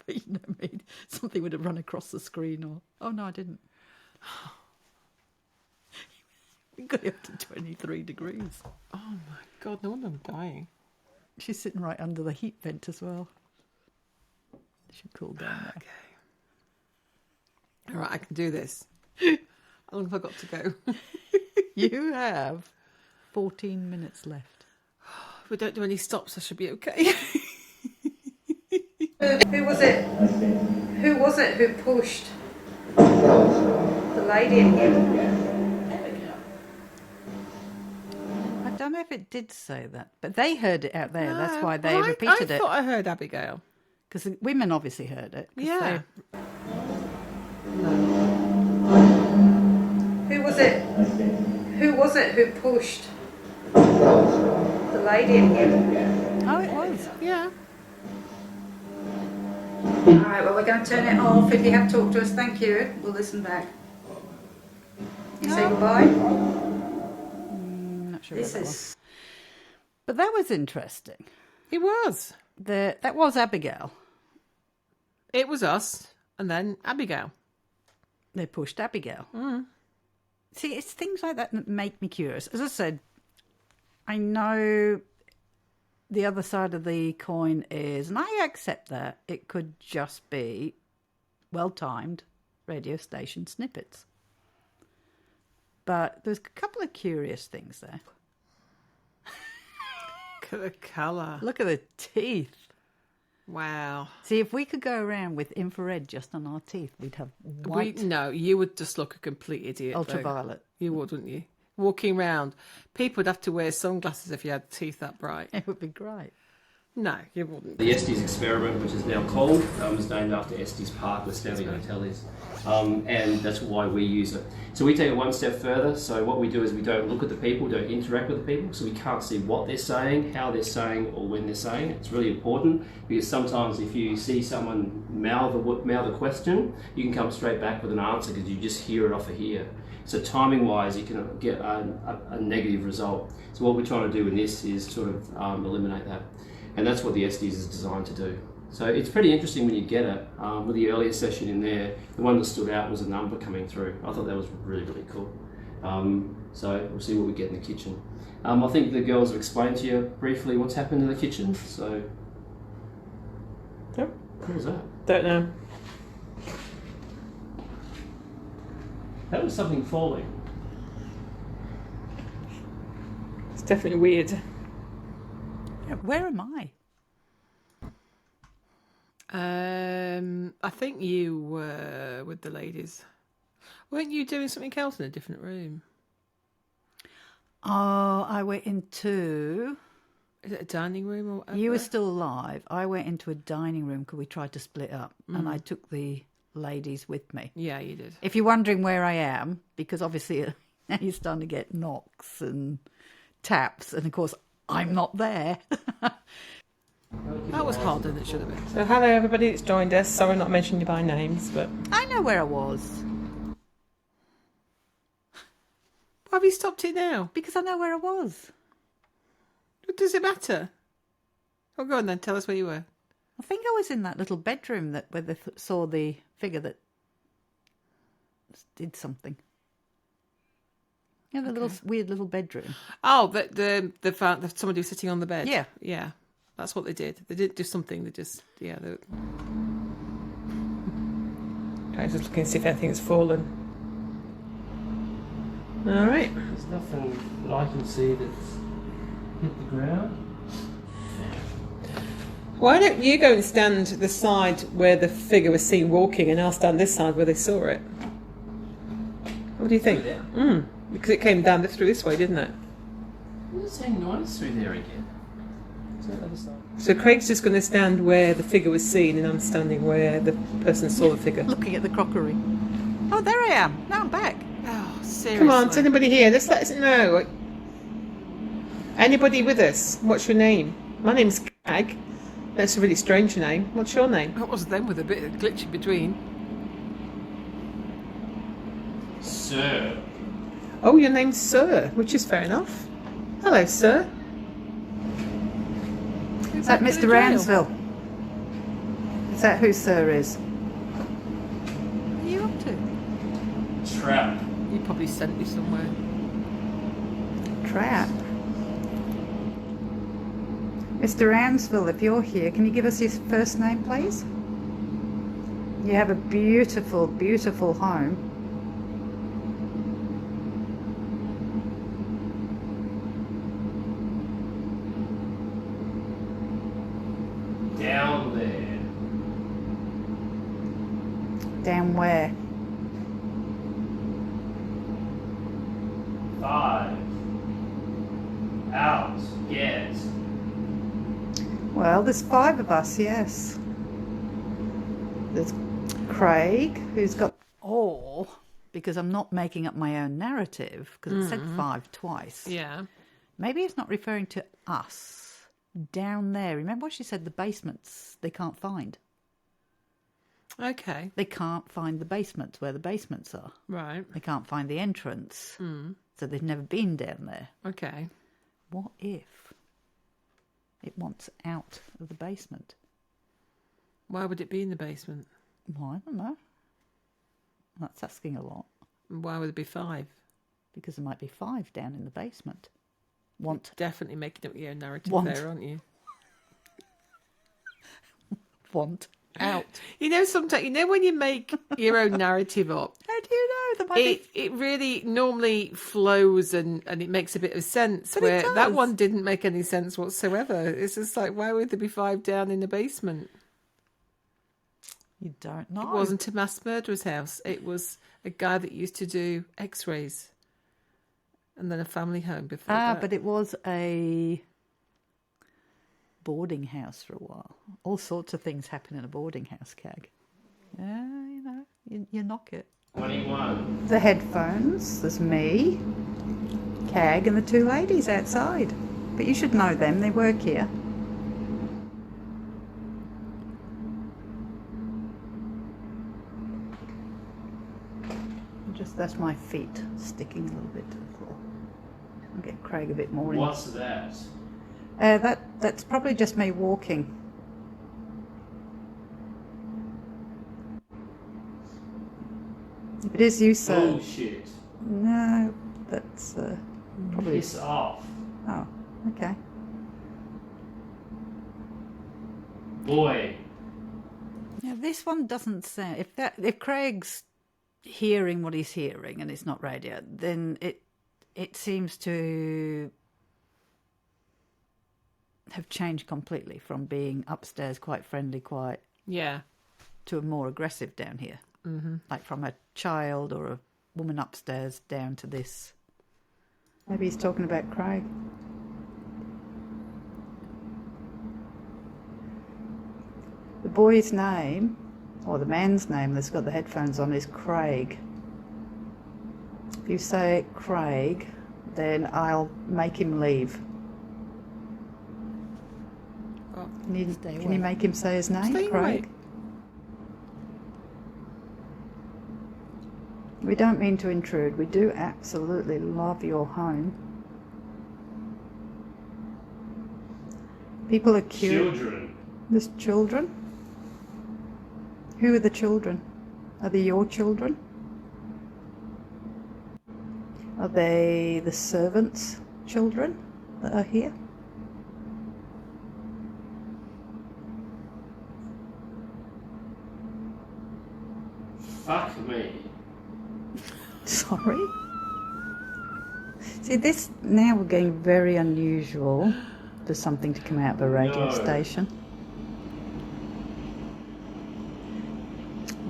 But you know what I mean? Something would have run across the screen or... Oh, no, I didn't. We got it up to 23 degrees. oh my god, no wonder I'm dying. She's sitting right under the heat vent as well. Should cool down there. All right, I can do this. How long have I got to go? You have 14 minutes left. If we don't do any stops, I should be okay. Who was it? Who was it who pushed the lady in here? I don't know if it did say that, but they heard it out there. That's why they Well, repeated I it. thought I heard Abigail. Because the women obviously heard it. 'cause Yeah. Who was it? Who was it who pushed the lady in here? Oh, it was. Yeah. All right, well, we're going to turn it off. If you have talked to us, thank you. We'll listen back. You say goodbye? Not sure This what that was. is... But that was interesting. It was. That was Abigail. It was us, and then Abigail. They pushed Abigail. See, it's things like that make me curious. As I said, I know the other side of the coin is, and I accept that, it could just be well-timed radio station snippets. But there's a couple of curious things there. Look at the colour. Look at the teeth. Wow. See, if we could go around with infrared just on our teeth, we'd have white, No, you would just look a complete idiot. though. ultraviolet. You would, wouldn't you? Walking round. People would have to wear sunglasses if you had teeth that bright. It would be great. No, you wouldn't. The Estes experiment, which is now called, is named after Estes Park, where Stanley Hotel is. And that's why we use it. So we take it one step further. So what we do is we don't look at the people, don't interact with the people, so we can't see what they're saying, how they're saying, or when they're saying. It's really important because sometimes if you see someone mouth a question, you can come straight back with an answer because you just hear it off of here. So timing-wise, you can get a negative result. So what we're trying to do in this is sort of eliminate that. And that's what the Estes is designed to do. So it's pretty interesting when you get it. With the earlier session in there, the one that stood out was a number coming through. I thought that was really, really cool. So we'll see what we get in the kitchen. I think the girls have explained to you briefly what's happened in the kitchen. So, Yep. what was that? Don't know. That was something falling. It's definitely weird. Yeah, where am I? I think you were with the ladies. Weren't you doing something else in a different room? Oh, I went into... Is it a dining room or whatever? You were still alive. I went into a dining room because we tried to split up, and I took the ladies with me. Yeah, you did. If you're wondering where I am, because obviously now you're starting to get knocks and taps, and of course I'm not there. That was harder than it should have been. So hello everybody that's joined us. Sorry not mentioning you by names, but I know where I was Why have you stopped it now? because I know where I was. What does it matter? Oh, go on then. Tell us where you were. I think I was in that little bedroom where they saw the figure that did something. Yeah, the little weird little bedroom. Oh, the somebody was sitting on the bed. Yeah. Yeah. That's what they did. They didn't do something. They just, They... I was just looking to see if anything's fallen. All right. There's nothing that I can see that's hit the ground. Why don't you go and stand the side where the figure was seen walking, and I'll stand this side where they saw it. What do you think? Because it came down through this way, didn't it? What's saying noise through there again? So Craig's just going to stand where the figure was seen, and I'm standing where the person saw the figure. Looking at the crockery. Oh, there I am. Now I'm back. Oh, seriously. Come on, is anybody here? Let's let us know. Anybody with us? What's your name? My name's Craig. That's a really strange name. What's your name? That was them with a bit of glitch in between. Sir. Oh, your name's Sir, which is fair enough. Hello, Sir. Is that Mr. Ransville? Is that who Sir is? What are you up to? Trap. You probably sent me somewhere. Trap. Mr. Ransville, if you're here, can you give us his first name, please? You have a beautiful, beautiful home. Down there. Down where? 5. Out. Get. Well, there's 5 of us, yes. There's Craig, who's got all, because I'm not making up my own narrative, because it said 5 twice. Yeah. Maybe it's not referring to us. Down there. Remember what she said, the basements they can't find. Okay. They can't find the basements where the basements are. Right. They can't find the entrance. So they've never been down there. Okay. What if it wants out of the basement? Why would it be in the basement? Well, I don't know. That's asking a lot. Why would it be 5? Because there might be 5 down in the basement. Definitely making up your own narrative Want. there, aren't you? Want out. You know, sometimes, when you make your own narrative up, How do you know? There might be... It really normally flows and it makes a bit of sense. But it where that does. one didn't make any sense whatsoever. It's just like, why would there be 5 down in the basement? You don't know. It wasn't a mass murderer's house. It was a guy that used to do X-rays, and then a family home before that. But it was a boarding house for a while. All sorts of things happen in a boarding house, Cag. Yeah, you know, you knock it. 21. The headphones, there's me, Cag, and the 2 ladies outside. But you should know them, they work here. That's my feet sticking a little bit to the floor. I'll get Craig a bit more in. What's that? That's probably just me walking. If it is you, sir. Bullshit. No, that's probably. Piss off. Oh, okay. Boy. Now this one doesn't sound. If Craig's hearing what he's hearing and it's not radio, then it seems to have changed completely from being upstairs quite friendly, quite to a more aggressive down here. Mm-hmm. Like from a child or a woman upstairs down to this. Maybe he's talking about Craig. The boy's name, or the man's name that's got the headphones on, is Craig. If you say Craig, then I'll make him leave. Oh, can you make him say his name, Stay Craig? away. We don't mean to intrude. We do absolutely love your home. People are curious. Children. There's children? Who are the children? Are they your children? Are they the servants' children that are here? Fuck me. Sorry? See, this now we're getting very unusual for something to come out of a radio No. station.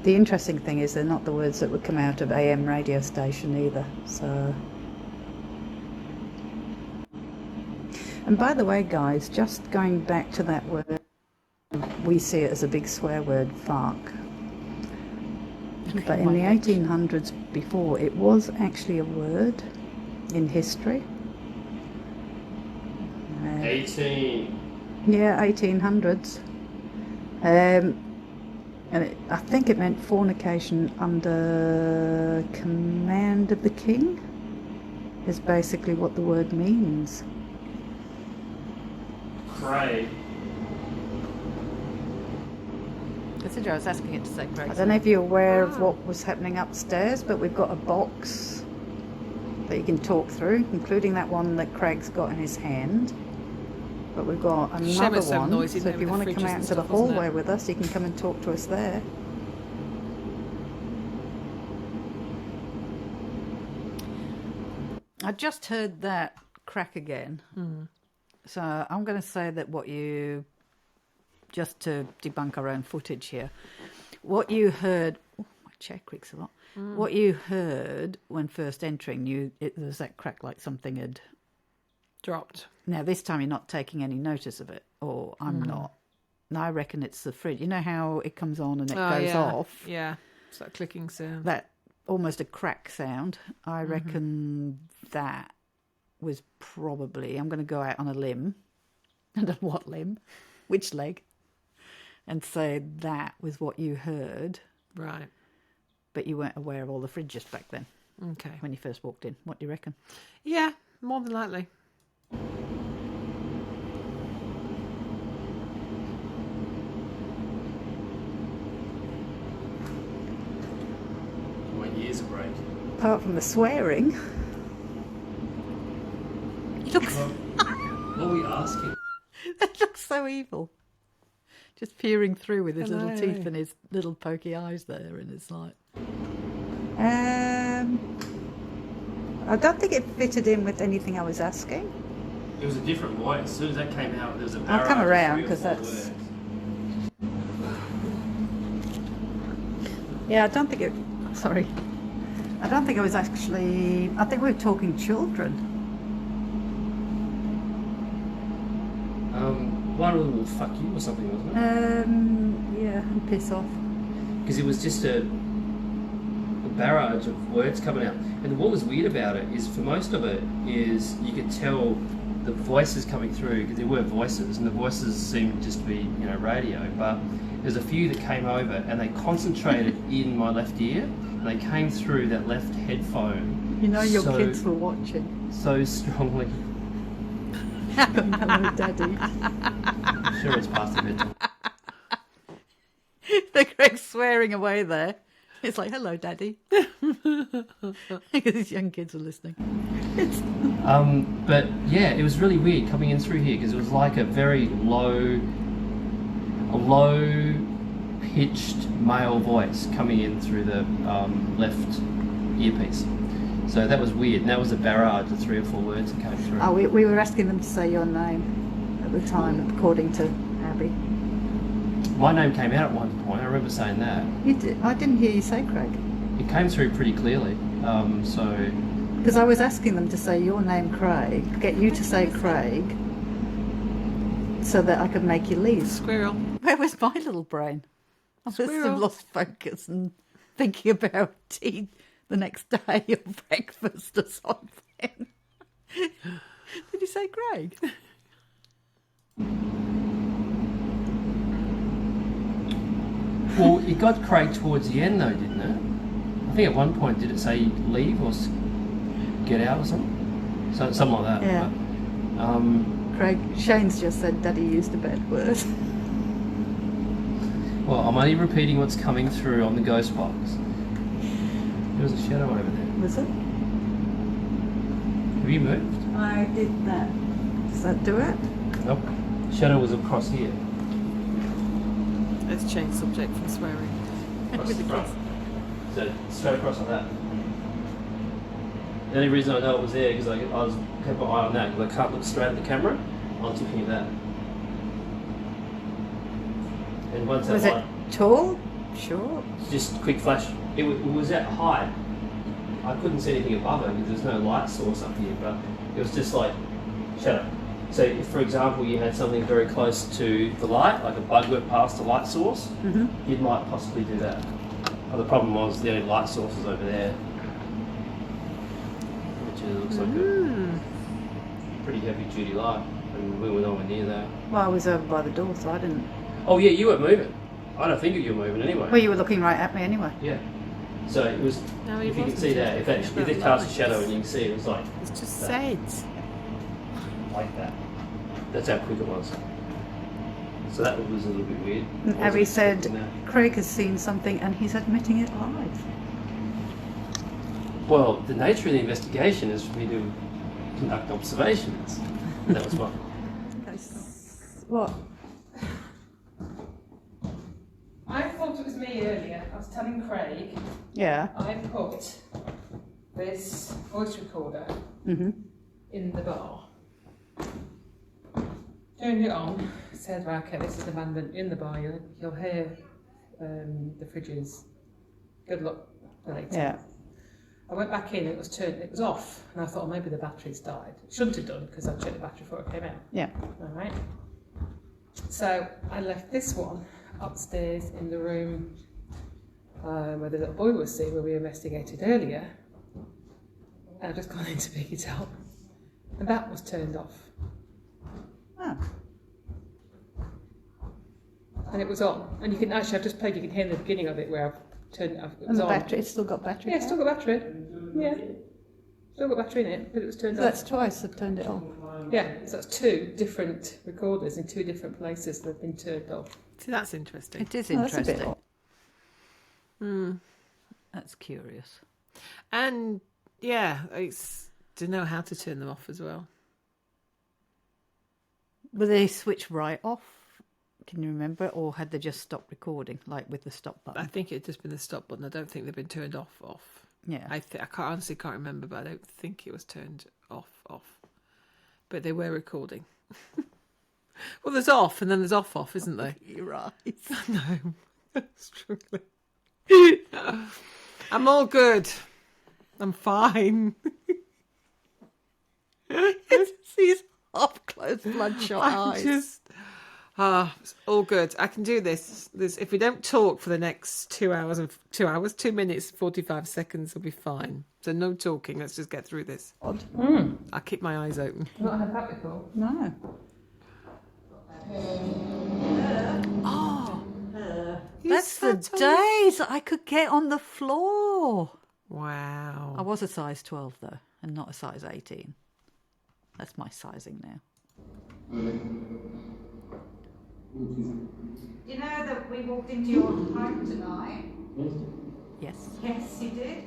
The interesting thing is they're not the words that would come out of AM radio station either, so... And by the way, guys, just going back to that word, we see it as a big swear word, fuck. But in the 1800s before, it was actually a word in history. 18. Yeah, 1800s. And I think it meant fornication under command of the king, is basically what the word means. Craig. I was asking it to say Craig. I don't know if you're aware of what was happening upstairs, but we've got a box that you can talk through, including that one that Craig's got in his hand. But we've got another one, noisy so if there you with want the to come fridges out and into the stuff, wasn't it? hallway with us, you can come and talk to us there. I just heard that crack again. So I'm going to say that what you, just to debunk our own footage here, what you heard, oh, my chair creaks a lot. What you heard when first entering, there was that crack like something had Dropped. Now, this time you're not taking any notice of it, or I'm not. And I reckon it's the fridge. You know how it comes on and it goes off? Yeah, it's that clicking sound. That almost a crack sound. I reckon that was probably, I'm going to go out on a limb. I don't know what limb, which leg, and say that was what you heard, Right. but you weren't aware of all the fridges back then Okay. when you first walked in. What do you reckon? Yeah, more than likely. My ears are breaking. Apart from the swearing. What are we asking? That looks so evil. Just peering through with his little Hello. teeth and his little pokey eyes there, and it's like... I don't think it fitted in with anything I was asking. It was a different voice. As soon as that came out, there was a I'll come barrage of around, 3 or 'cause 4 that's- words. Yeah, I don't think it. Sorry. I don't think it was actually. I think we were talking children. One of them was "fuck you" or something, wasn't it? Yeah, and piss off. Because it was just a barrage of words coming out. And what was weird about it is, for most of it, is you could tell the voices coming through, because there were voices, and the voices seemed just to be, radio, but there's a few that came over and they concentrated in my left ear, and they came through that left headphone. You know your kids were watching. So strongly. Hello, Daddy. I'm sure it's past the bedtime. The Greg's swearing away there. It's like, hello, Daddy. Because his young kids are listening. But yeah, it was really weird coming in through here, because it was like a very low pitched male voice coming in through the left earpiece. So that was weird, and that was a barrage of 3 or 4 words that came through. Oh, we were asking them to say your name at the time, according to Abby. My name came out at one point, I remember saying that. You did. I didn't hear you say Craig. It came through pretty clearly, so... Because I was asking them to say your name, Craig, get you to say Craig, so that I could make you leave. Squirrel. Where was my little brain? I must have Squirrel. lost focus and thinking about tea the next day or breakfast or something. Did you say Craig? Well, it got Craig towards the end though, didn't it? I think at one point, did it say leave or get out or something? Something like that. Yeah. But, Craig, Shane's just said Daddy used a bad word. well, I'm only repeating what's coming through on the ghost box. There was a shadow over there. Was it? Have you moved? I did that. Does that do it? Nope. Shadow was across here. Let's change subject from swearing. Across the front. So straight across like that. The only reason I know it was there because I was kept my eye on that, because I can't look straight at the camera. I was looking at that. And once that Was it light, tall? Short? just a quick flash. It was at height. I couldn't see anything above it because there's no light source up here, but it was just like shadow. So if, for example, you had something very close to the light, like a bug went past the light source, it might possibly do that. But the problem was the only light source is over there, which looks like a pretty heavy duty light, and we were nowhere near that. Well, I was over by the door, so I didn't. Oh yeah, you were moving. I don't think you were moving anyway. Well, you were looking right at me anyway. Yeah. So it was. No, he if you can wasn't. see that, if it cast a shadow and you can see it was like It's just that. said. Like that. That's how quick it was. So that was a little bit weird. And I Abby wasn't said expecting that. Craig has seen something and he's admitting it live. Well, the nature of the investigation is for me to conduct observations. And that was fun. What? I thought it was me earlier. I was telling Craig Yeah. I put this voice recorder in the bar. Turned it on. Said, right, okay, this is the man in the bar. You'll hear the fridges. Good luck for later. Yeah. I went back in, it was off, and I thought, oh, maybe the battery's died. It shouldn't have done, because I checked the battery before it came out. Yeah. All right. So I left this one upstairs in the room where the little boy was sitting, where we investigated earlier. And I've just gone in to pick it up, and that was turned off, Oh. and it was on. And you can actually, I've just played. You can hear the beginning of it where I've turned it off. It And was the on. battery, it's still got battery. Yeah, still got battery. Yeah, still got battery in it, but it was turned So off. that's twice I've turned it on. Yeah, so that's 2 different recorders in 2 different places that have been turned off. See, that's interesting. It is Oh, that's a bit interesting. odd. That's curious. And yeah, it's to know how to turn them off as well. Were they switched right off? Can you remember? Or had they just stopped recording, like with the stop I button? think it'd just been the stop button. I don't think they've been turned off. Yeah. I honestly can't remember, but I don't think it was turned off. But they were recording. Well, there's off and then there's off, isn't there? You're right. No, struggling. I'm all good. I'm fine. It's these half-closed bloodshot I'm eyes. just it's all good. I can do this. If we don't talk for the next 2 minutes, 45 seconds, will be fine. So no talking. Let's just get through this. I'll keep my eyes open. Not had that before. No. That's the days I could get on the floor. Wow. I was a size 12 though, and not a size 18. That's my sizing now. You know that we walked into your home tonight? Yes. Yes, you did.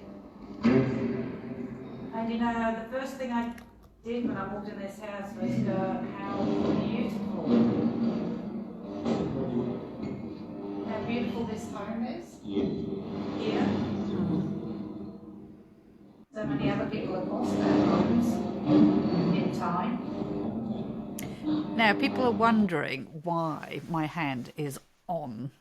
And you know, the first thing I did when I walked in this house was go, how beautiful. How beautiful this home is. Here. So many other people have lost their homes in time. Now, people are wondering why my hand is on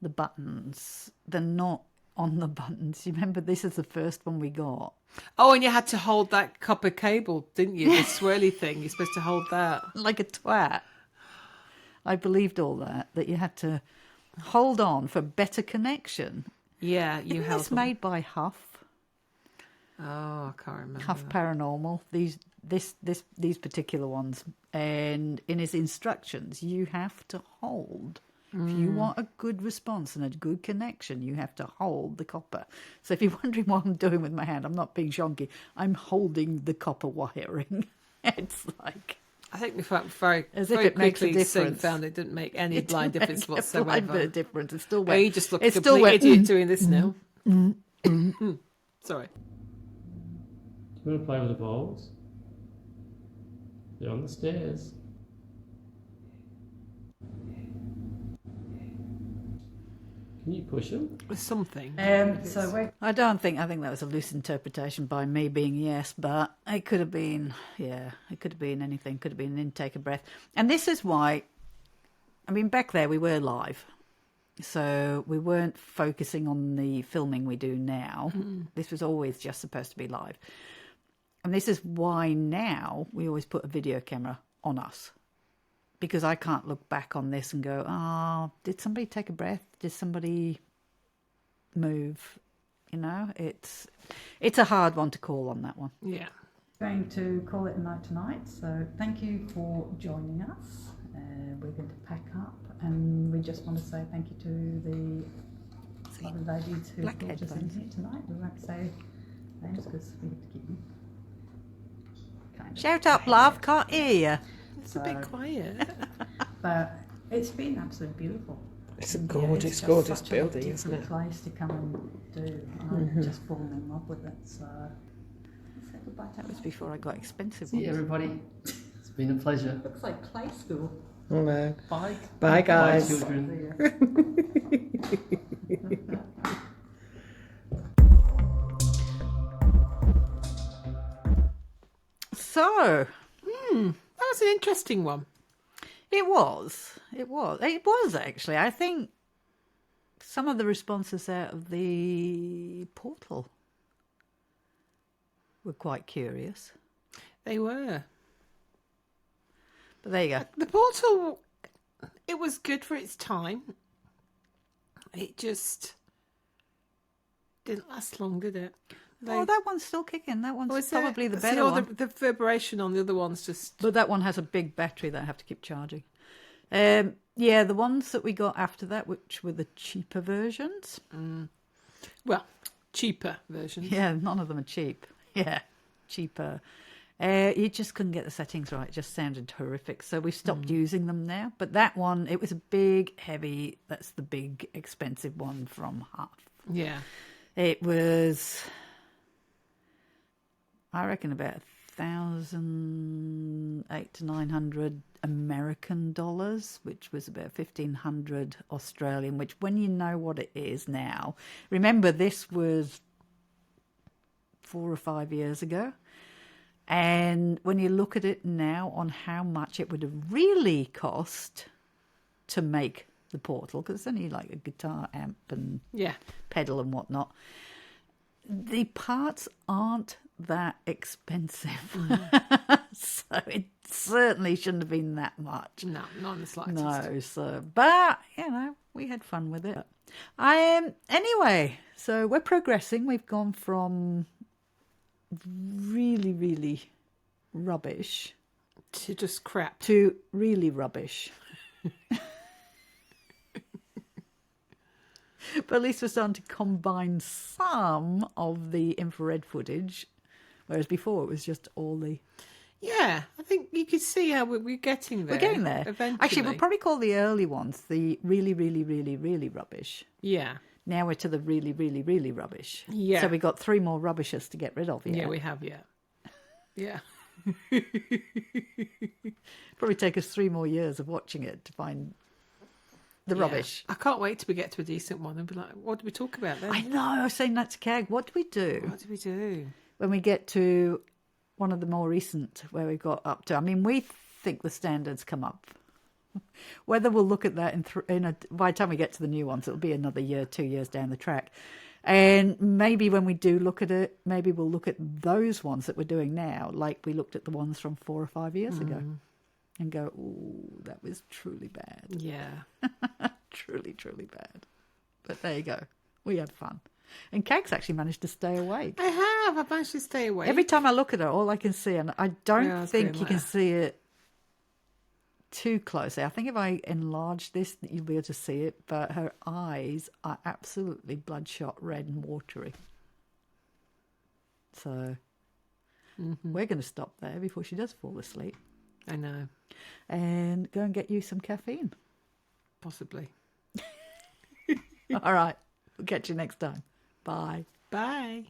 the buttons. They're not on the buttons. You remember, this is the first one we got. Oh, and you had to hold that copper cable, didn't you? The swirly thing. You're supposed to hold that. Like a twat. I believed all that you had to hold on for better connection. Yeah, you Isn't held this on. made by Huff? Oh, I can't remember. Huff Paranormal. These particular ones. And in his instructions, you have to hold. If you want a good response and a good connection, you have to hold the copper. So if you're wondering what I'm doing with my hand, I'm not being shonky. I'm holding the copper wiring. It's like... I think we found very, As if very it makes a quickly soon difference. found it didn't make any It blind didn't difference make whatsoever. a blind bit of difference. It still Oh, went. you just look it a still complete went, idiot doing this now. Sorry. Do you want to play with the balls? They're on the stairs. Can you push them? With something. I think that was a loose interpretation by me being yes, but it could have been, it could have been anything. Could have been an intake of breath. And this is why, I mean, back there we were live. So we weren't focusing on the filming we do now. This was always just supposed to be live. And this is why now we always put a video camera on us. Because I can't look back on this and go, oh, did somebody take a breath? Did somebody move? You know, it's a hard one to call on that one. Yeah. Going to call it a night tonight. So thank you for joining us. We're going to pack up, and we just want to say thank you to the other ladies who brought us in here tonight. We won't say names because we have to keep them. Shout up, love! Can't hear you. It's a bit quiet. But it's been absolutely beautiful. It's a Yeah, gorgeous, it's just gorgeous such building, a isn't different it? place to come and do. And I've just fallen in love with it. So let's say goodbye. That was before I got expensive See ones. you, everybody. It's been a pleasure. Looks like play school. Oh no. Bye. Bye, guys. Bye, children. So That was an interesting one. it was actually. I think some of the responses out of the portal were quite curious. They were. But there you go. The portal, it was good for its time. It just didn't last long, did it? Oh, that one's still kicking. That one's Was probably it? the See, better all one. The vibration on the other one's just... But that one has a big battery that I have to keep charging. Yeah, the ones that we got after that, which were the cheaper versions. Well, cheaper versions. Yeah, none of them are cheap. Yeah, cheaper. You just couldn't get the settings right. It just sounded horrific. So we stopped using them now. But that one, it was a big, heavy, that's the big, expensive one from Huff. Yeah. It was, I reckon, about 1,800 to 900 American dollars, which was about 1,500 Australian, which when you know what it is now, remember this was 4 or 5 years ago. And when you look at it now on how much it would have really cost to make the portal, because it's only like a guitar amp and pedal and whatnot, the parts aren't that expensive. So it certainly shouldn't have been that much. No, not in the slightest. No, so, but, we had fun with it. Anyway, so we're progressing. We've gone from really, really rubbish To just crap. to really rubbish. But at least we're starting to combine some of the infrared footage, whereas before it was just all the... Yeah, I think you could see how we're getting there. We're getting there. Eventually. Actually, we'll probably call the early ones the really, really, really, really rubbish. Yeah. Now we're to the really, really, really rubbish. Yeah. So we got 3 more rubbishes to get rid of. Yeah, we have, Yeah. Probably take us 3 more years of watching it to find the rubbish. I can't wait till we get to a decent one and be like, what do we talk about then? I know, I was saying that to Kag. What do we do What do we do? when we get to one of the more recent where we got up to? I mean, we think the standards come up. Whether we'll look at that by the time we get to the new ones, it'll be another year, 2 years down the track. And maybe when we do look at it, maybe we'll look at those ones that we're doing now, like we looked at the ones from 4 or 5 years ago, and go, ooh, that was truly bad. Yeah. Truly, truly bad. But there you go. We had fun. And Kag's actually managed to stay awake. I have. I've managed to stay awake. Every time I look at her, all I can see, and I don't think you can see it too closely. I think if I enlarge this, you'll be able to see it, but her eyes are absolutely bloodshot red and watery. So we're going to stop there before she does fall asleep. I know. And go and get you some caffeine. Possibly. All right. We'll catch you next time. Bye. Bye.